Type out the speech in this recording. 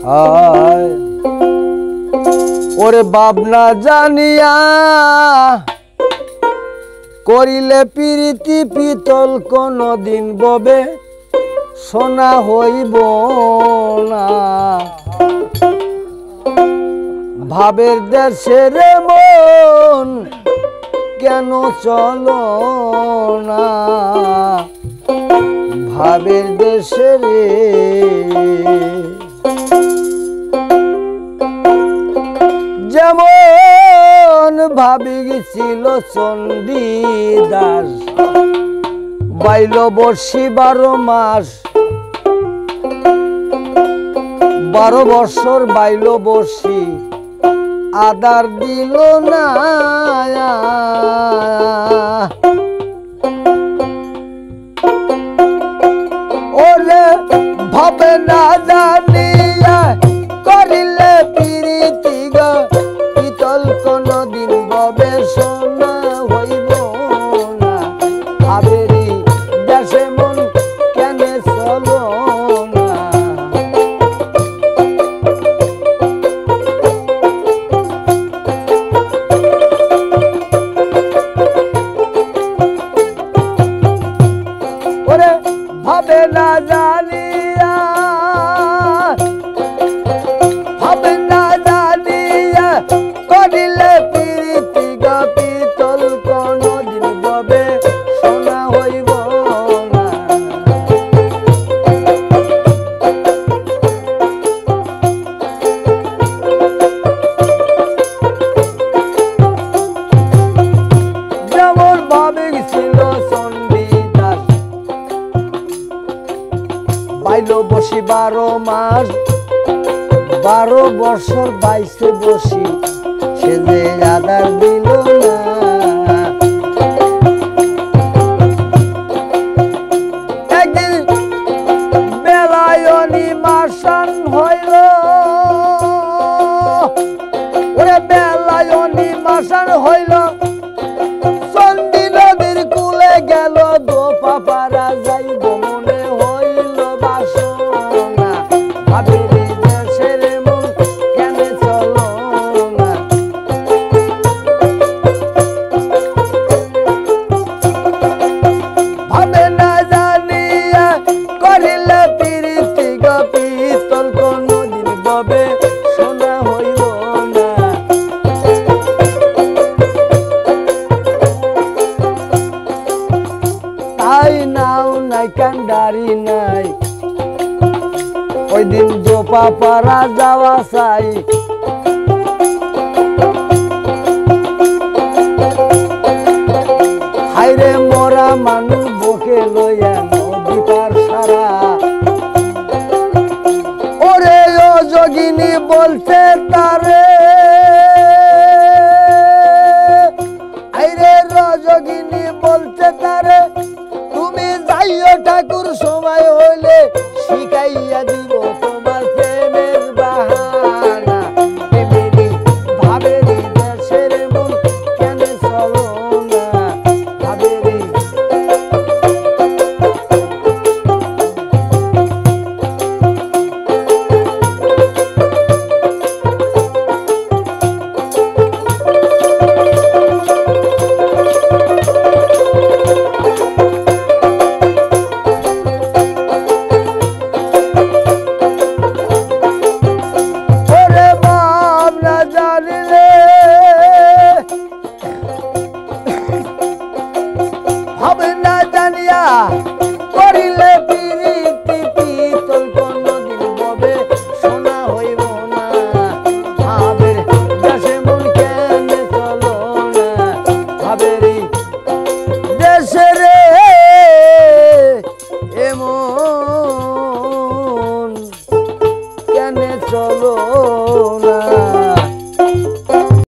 হায় ওরে ভাবনা জানিয়া করিলে প্রীতি পিতল কোনদিন ববে সোনা হইব না। ভাবের দেশের মন কেন চলো না, ভাবের দেশের যেমন ভাবি গেছিল চণ্ডীদাস বাইল বর্ষী 12 মাস 12 বছর বাইল বর্ষী আদার দিল না। ওরে ভাবে না জানিয়া করিলে প্রীতি গো পিতল কোনদিন ববে সোনা হইব না। ভাবেরি দেশে মন কেনে চলো না, ওরে ভাবে না জানিয়া ভাবে না জানিয়া করিলে প্রীতি গো পিতল কোনদিন ববে সোনা হইব না। যেমন ভাবে ছিল চণ্ডীদাস বাইল বসি 12 মাস 12 বছর বাইছে বসি সে যে আদার দিল না। একদিন বেলায়নি মাসান হইল, ওরে বেলায়নি মাসান হইল চণ্ডী নদীর কূলে গেল দোপা পারা যাইব মনে হইল বাসনা। ভাবেরি দেশের মন কেনে চলো না, ভাবে না জানিয়া করিলে প্রীতি গো পিতল কোনদিন ববে সোনা হইব না। তাই নাও নাই কান্ডারি নাই ওই দিন জোপা পারা যাওয়া চাই। হাইরে মরা মানুষ বুকে লইয়া নদী পার সারা। ওরে ও যোগিনী বলছে তারে, আইরে যোগিনী বলছে তারে তুমি যাইও ঠাকুর সময়